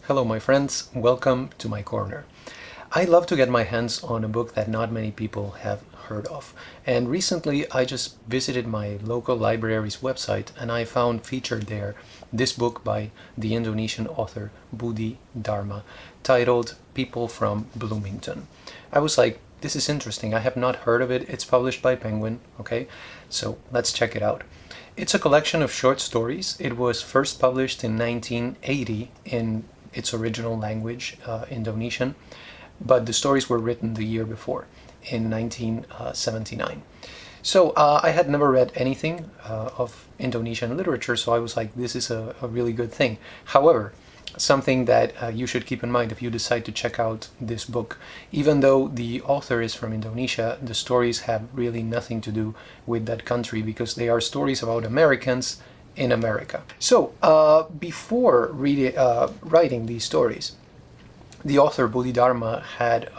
Hello my friends, welcome to my corner. I love to get my hands on a book that not many people have heard of. And recently I just visited my local library's website and I found featured there this book by the Indonesian author Budi Dharma titled People from Bloomington. I was like, this is interesting. I have not heard of it. It's published by Penguin, okay? So let's check it out. It's a collection of short stories. It was first published in 1980 in its original language, Indonesian, but the stories were written the year before, in 1979. So I had never read anything of Indonesian literature, so I was like, this is a really good thing. However, something that you should keep in mind if you decide to check out this book. Even though the author is from Indonesia, the stories have really nothing to do with that country because they are stories about Americans in America. So before writing these stories, the author Budi Dharma had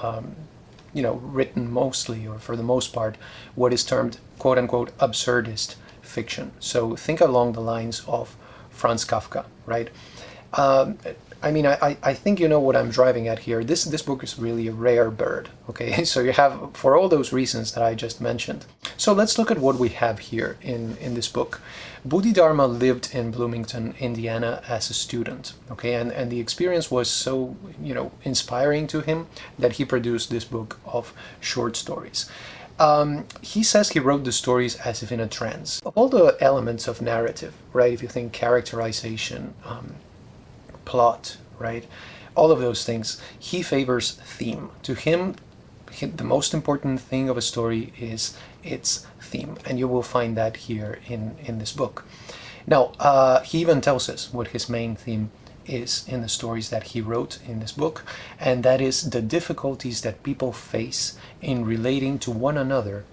written mostly, or for the most part, what is termed quote-unquote absurdist fiction. So think along the lines of Franz Kafka, right? I think you know what I'm driving at here. This book is really a rare bird, okay? So you have, for all those reasons that I just mentioned. So let's look at what we have here in this book. Budi Dharma lived in Bloomington, Indiana as a student, okay? And the experience was so, inspiring to him that he produced this book of short stories. He says he wrote the stories as if in a trance. Of all the elements of narrative, right? If you think characterization, plot, right? All of those things. He favors theme. To him, the most important thing of a story is its theme, and you will find that here in this book. Now, he even tells us what his main theme is in the stories that he wrote in this book, and that is the difficulties that people face in relating to one another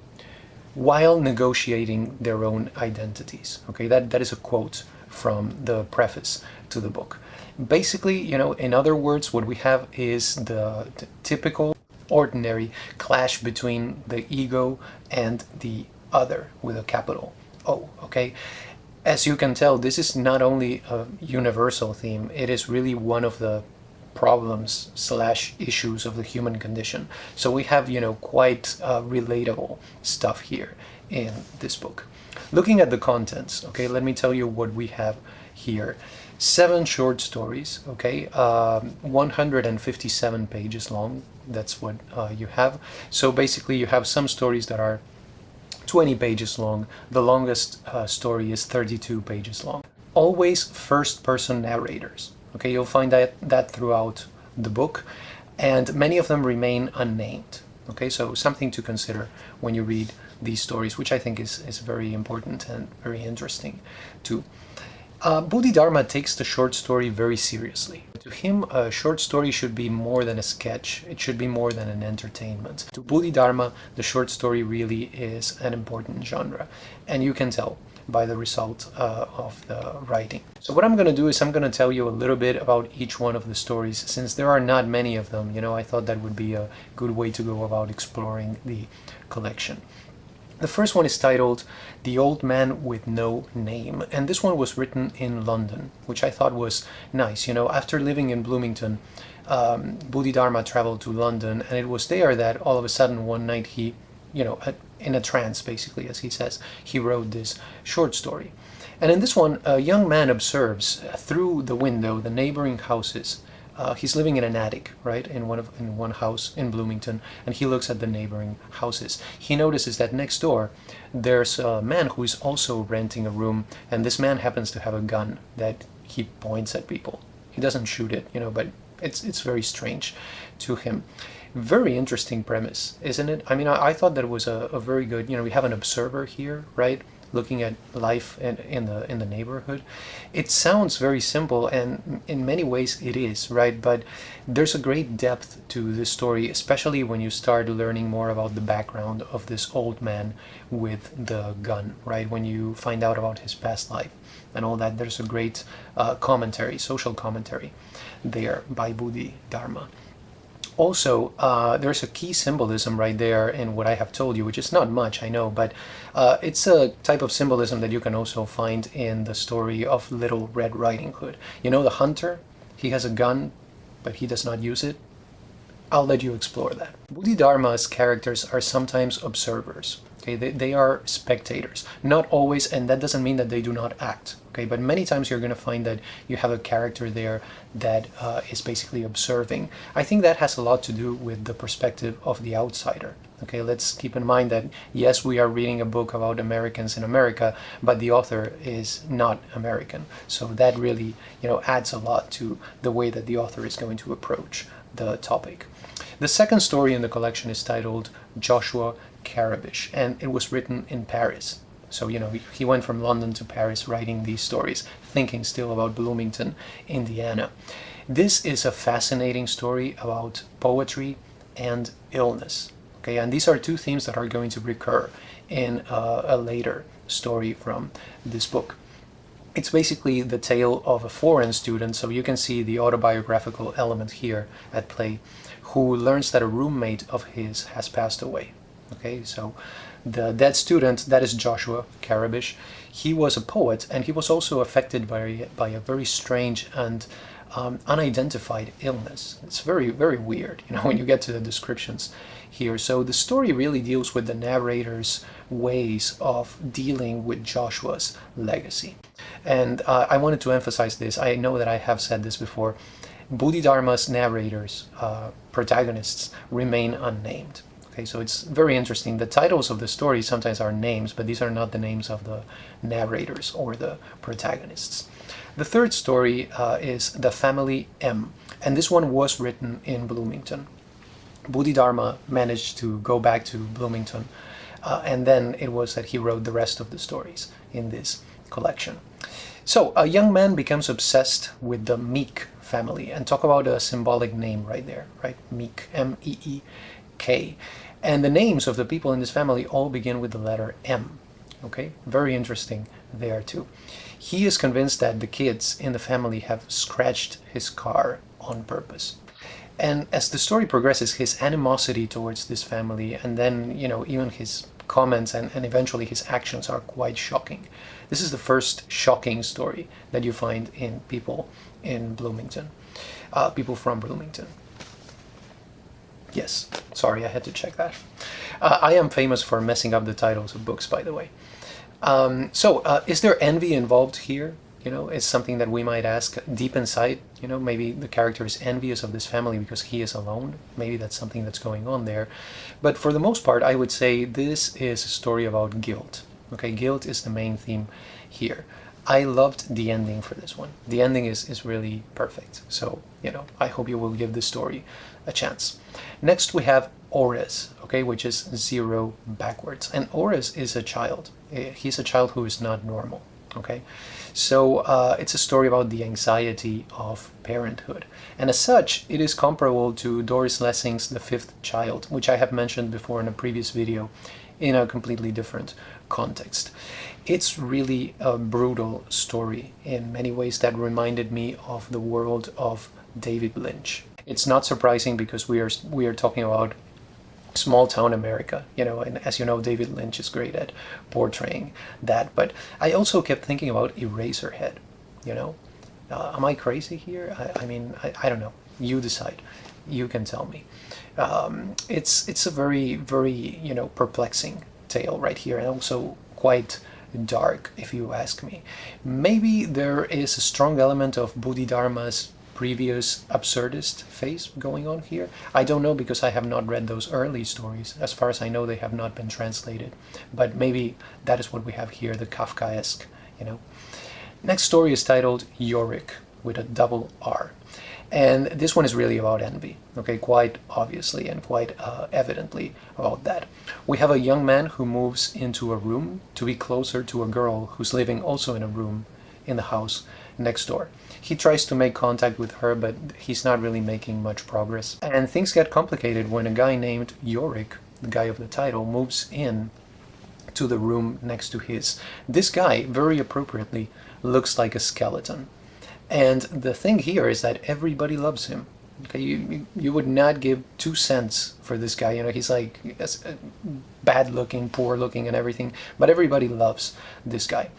while negotiating their own identities. Okay, that is a quote from the preface to the book. Basically, in other words, what we have is the typical, ordinary clash between the ego and the other with a capital O, okay? As you can tell, this is not only a universal theme, it is really one of the problems / issues of the human condition. So we have, quite relatable stuff here in this book. Looking at the contents, okay, let me tell you what we have here. 7 short stories, okay, 157 pages long. That's what you have. So basically you have some stories that are 20 pages long. The longest story is 32 pages long. Always first-person narrators. Okay, you'll find that throughout the book, and many of them remain unnamed. Okay, so something to consider when you read these stories, which I think is very important and very interesting too. Budi Dharma takes the short story very seriously. To him, a short story should be more than a sketch. It should be more than an entertainment. To Budi Dharma, the short story really is an important genre, and you can tell by the result of the writing. So what I'm going to do is I'm going to tell you a little bit about each one of the stories. Since there are not many of them, I thought that would be a good way to go about exploring the collection. The first one is titled The Old Man with No Name, and this one was written in London, which I thought was nice. After living in Bloomington, Budi Dharma traveled to London, and it was there that all of a sudden one night he, in a trance basically, as he says, he wrote this short story. And in this one, a young man observes through the window the neighboring houses. He's living in an attic, right, in one house in Bloomington, and he looks at the neighboring houses. He notices that next door there's a man who is also renting a room, and this man happens to have a gun that he points at people. He doesn't shoot it, but it's very strange to him. Very interesting premise, isn't it? I thought that it was a very good, we have an observer here, right? Looking at life in the neighborhood. It sounds very simple, and in many ways it is, right? But there's a great depth to this story, especially when you start learning more about the background of this old man with the gun, right? When you find out about his past life and all that, there's a great commentary, social commentary there by Budi Dharma. Also, there's a key symbolism right there in what I have told you, which is not much, I know, but it's a type of symbolism that you can also find in the story of Little Red Riding Hood. The hunter, he has a gun but he does not use it. I'll let you explore that. Bodhidharma's characters are sometimes observers. Okay, they are spectators. Not always, and that doesn't mean that they do not act. Okay, but many times you're going to find that you have a character there that is basically observing. I think that has a lot to do with the perspective of the outsider. Okay, let's keep in mind that yes, we are reading a book about Americans in America, but the author is not American. So that really, adds a lot to the way that the author is going to approach the topic. The second story in the collection is titled Joshua Karabish, and it was written in Paris. So, he went from London to Paris writing these stories, thinking still about Bloomington, Indiana. This is a fascinating story about poetry and illness. Okay, and these are two themes that are going to recur in a later story from this book. It's basically the tale of a foreign student, so you can see the autobiographical element here at play, who learns that a roommate of his has passed away. Okay, so the dead student, that is Joshua Karabish, he was a poet, and he was also affected by a very strange and unidentified illness. It's very, very weird, when you get to the descriptions here. So the story really deals with the narrator's ways of dealing with Joshua's legacy. And I wanted to emphasize this. I know that I have said this before. Bodhidharma's narrators, protagonists, remain unnamed. Okay, so it's very interesting. The titles of the story sometimes are names, but these are not the names of the narrators or the protagonists. The third story is The Family M, and this one was written in Bloomington. Bodhidharma managed to go back to Bloomington, and then it was that he wrote the rest of the stories in this collection. So a young man becomes obsessed with the Meek family, and talk about a symbolic name right there, right? Meek, M-E-E-K. And the names of the people in this family all begin with the letter M. Okay, very interesting there too. He is convinced that the kids in the family have scratched his car on purpose. And as the story progresses, his animosity towards this family, and then, even his comments and eventually his actions are quite shocking. This is the first shocking story that you find in people in Bloomington, people from Bloomington. Yes, sorry, I had to check that. I am famous for messing up the titles of books, by the way. So is there envy involved here? It's something that we might ask deep inside. Maybe the character is envious of this family because he is alone. Maybe that's something that's going on there. But for the most part, I would say this is a story about guilt. Okay, guilt is the main theme here. I loved the ending for this one. The ending is really perfect. So, I hope you will give this story a chance. Next, we have Ores, okay, which is 0 backwards. And Ores is a child. He's a child who is not normal, okay? So it's a story about the anxiety of parenthood. And as such, it is comparable to Doris Lessing's The Fifth Child, which I have mentioned before in a previous video in a completely different context. It's really a brutal story in many ways that reminded me of the world of David Lynch. It's not surprising because we are talking about small town America, and as you know, David Lynch is great at portraying that. But I also kept thinking about Eraserhead. Am I crazy here? I don't know. You decide. You can tell me. It's a very, very perplexing tale right here, and also quite dark, if you ask me. Maybe there is a strong element of Bodhidharma's previous absurdist phase going on here. I don't know because I have not read those early stories. As far as I know, they have not been translated. But maybe that is what we have here, the Kafkaesque, Next story is titled Yorick, with a double R. And this one is really about envy, okay, quite obviously and quite evidently about that. We have a young man who moves into a room to be closer to a girl who's living also in a room in the house next door. He tries to make contact with her, but he's not really making much progress. And things get complicated when a guy named Yorick, the guy of the title, moves in to the room next to his. This guy, very appropriately, looks like a skeleton. And the thing here is that everybody loves him. Okay, you would not give 2 cents for this guy. He's like bad looking, poor looking and everything, but everybody loves this guy.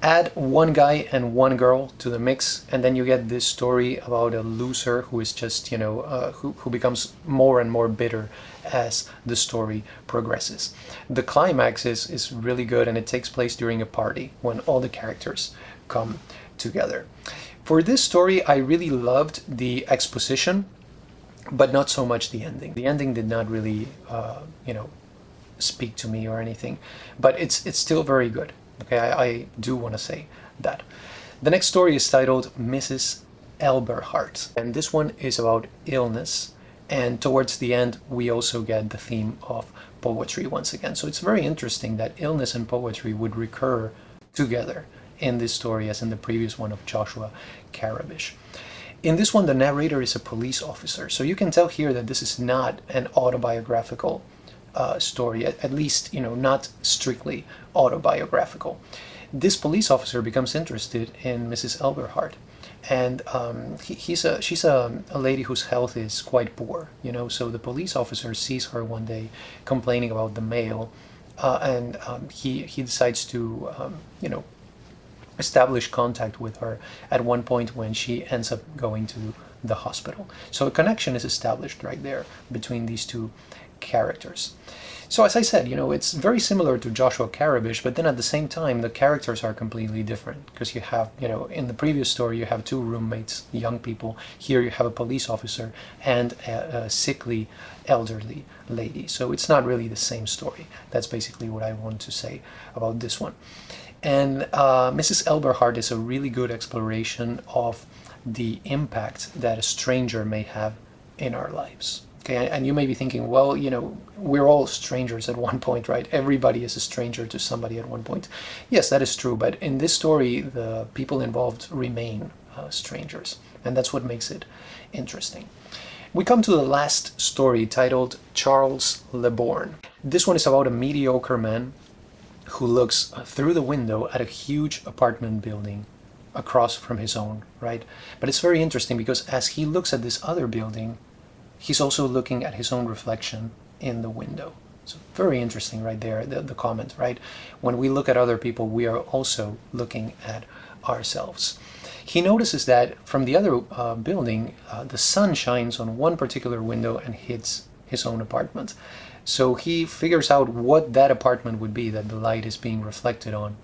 Add one guy and one girl to the mix, and then you get this story about a loser who is just, who becomes more and more bitter as the story progresses. The climax is really good, and it takes place during a party when all the characters come together. For this story, I really loved the exposition, but not so much the ending. The ending did not really, speak to me or anything, but it's still very good. Okay, I do want to say that. The next story is titled Mrs. Elberhardt, and this one is about illness. And towards the end, we also get the theme of poetry once again. So it's very interesting that illness and poetry would recur together in this story as in the previous one of Joshua Karabish. In this one, the narrator is a police officer. So you can tell here that this is not an autobiographical story, at least, not strictly autobiographical. This police officer becomes interested in Mrs. Elberhardt, and she's a lady whose health is quite poor, so the police officer sees her one day complaining about the mail, and he decides to, establish contact with her at one point when she ends up going to the hospital. So a connection is established right there between these two characters. So as I said, it's very similar to Joshua Karabish, but then at the same time, the characters are completely different because you have, in the previous story, you have two roommates, young people. Here you have a police officer and a sickly elderly lady. So it's not really the same story. That's basically what I want to say about this one. And Mrs. Elberhardt is a really good exploration of the impact that a stranger may have in our lives. Okay, and you may be thinking, well, we're all strangers at one point, right? Everybody is a stranger to somebody at one point. Yes, that is true, but in this story, the people involved remain strangers, and that's what makes it interesting. We come to the last story, titled Charles Le Borgne. This one is about a mediocre man who looks through the window at a huge apartment building across from his own, right? But it's very interesting because as he looks at this other building, he's also looking at his own reflection in the window. So very interesting right there, the comment, right? When we look at other people, we are also looking at ourselves. He notices that from the other building, the sun shines on one particular window and hits his own apartment. So he figures out what that apartment would be that the light is being reflected on.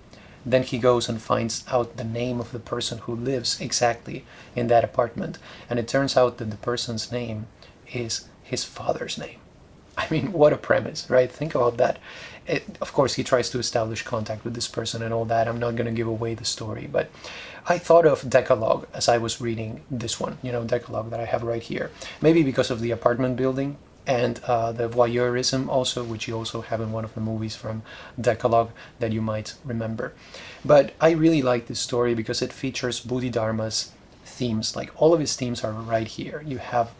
Then he goes and finds out the name of the person who lives exactly in that apartment. And it turns out that the person's name is his father's name. I mean, what a premise, right? Think about that. Of course, he tries to establish contact with this person and all that. I'm not going to give away the story, but I thought of Decalogue as I was reading this one, Decalogue that I have right here. Maybe because of the apartment building and the voyeurism also, which you also have in one of the movies from Decalogue that you might remember. But I really like this story because it features Bodhidharma's themes. Like all of his themes are right here. You have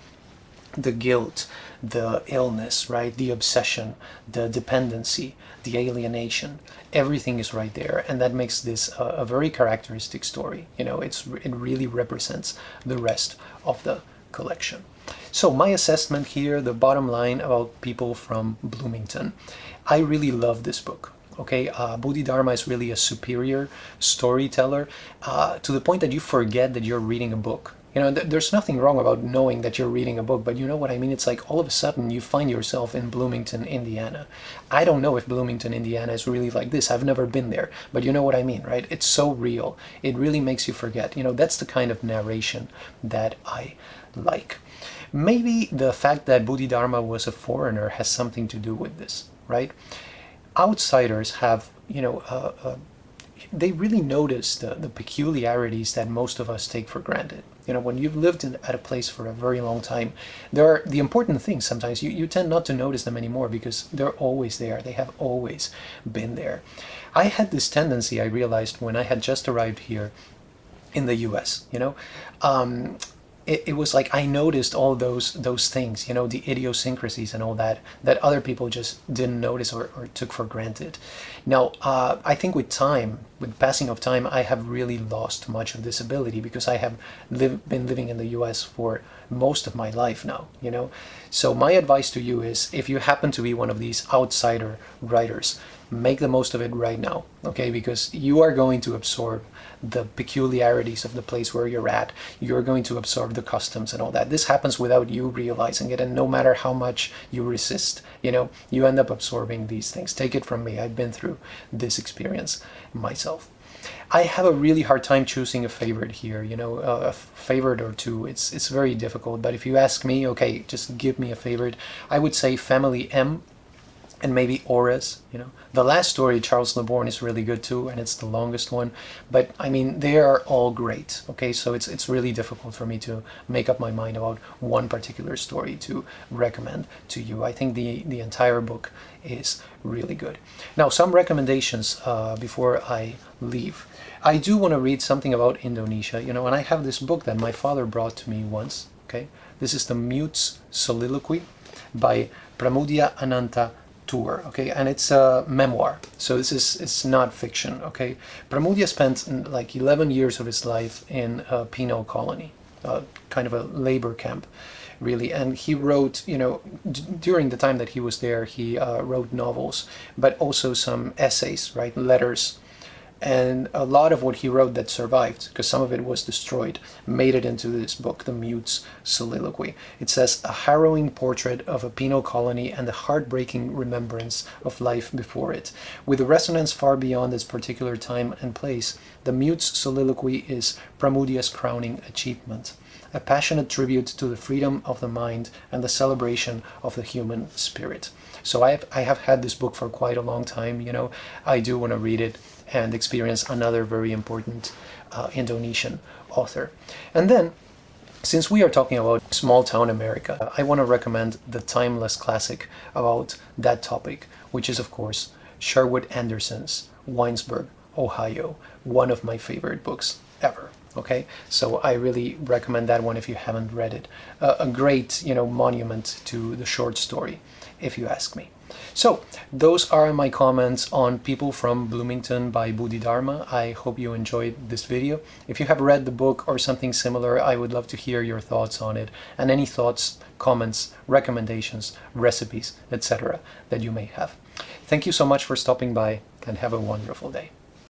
the guilt, the illness, right? The obsession, the dependency, the alienation. Everything is right there, and that makes this a very characteristic story. It really represents the rest of the collection. So my assessment here, the bottom line about People from Bloomington. I really love this book. Okay, Bodhidharma is really a superior storyteller to the point that you forget that you're reading a book. There's nothing wrong about knowing that you're reading a book, but you know what I mean? It's like all of a sudden you find yourself in Bloomington, Indiana. I don't know if Bloomington, Indiana is really like this. I've never been there, but you know what I mean, right? It's so real. It really makes you forget. That's the kind of narration that I like. Maybe the fact that Bodhidharma was a foreigner has something to do with this, right? Outsiders have, they really notice the peculiarities that most of us take for granted. When you've lived at a place for a very long time, there are the important things sometimes, you tend not to notice them anymore because they're always there. They have always been there. I had this tendency, I realized, when I had just arrived here in the US, it was like I noticed all those things, the idiosyncrasies and all that other people just didn't notice or took for granted. Now, I think with time, with passing of time, I have really lost much of this ability because I have been living in the US for most of my life now, you know. So my advice to you is, if you happen to be one of these outsider writers, make the most of it right now, okay? Because you are going to absorb the peculiarities of the place where you're at. You're going to absorb the customs and all that. This happens without you realizing it, and no matter how much you resist, you know, you end up absorbing these things. Take it from me, I've been through this experience myself. I have a really hard time choosing a favorite here, you know, a favorite or two. It's very difficult, but if you ask me, okay, just give me a favorite, I would say Family M and maybe Ores, you know. The last story, Charles Le Borgne, is really good too, and it's the longest one. But I mean, they are all great. Okay, so it's really difficult for me to make up my mind about one particular story to recommend to you. I think the entire book is really good. Now, some recommendations before I leave. I do want to read something about Indonesia, you know, and I have this book that my father brought to me once. Okay, this is The Mute's Soliloquy by Pramudia Ananta Tour, okay, and it's a memoir, so it's not fiction, okay. Pramudia spent like 11 years of his life in a penal colony, kind of a labor camp, really, and he wrote, you know, during the time that he was there, he wrote novels, but also some essays, right, letters. And a lot of what he wrote that survived, because some of it was destroyed, made it into this book, The Mute's Soliloquy. It says, a harrowing portrait of a penal colony and the heartbreaking remembrance of life before it. With a resonance far beyond its particular time and place, The Mute's Soliloquy is Pramudia's crowning achievement, a passionate tribute to the freedom of the mind and the celebration of the human spirit. So I have had this book for quite a long time, you know. I do want to read it and experience another very important Indonesian author. And then, since we are talking about small town America, I want to recommend the timeless classic about that topic, which is, of course, Sherwood Anderson's Winesburg, Ohio, one of my favorite books ever. Okay, so I really recommend that one if you haven't read it. A great, you know, monument to the short story, if you ask me. So those are my comments on People from Bloomington by Bodhidharma. I hope you enjoyed this video. If you have read the book or something similar, I would love to hear your thoughts on it, and any thoughts, comments, recommendations, recipes, etc. that you may have. Thank you so much for stopping by, and have a wonderful day.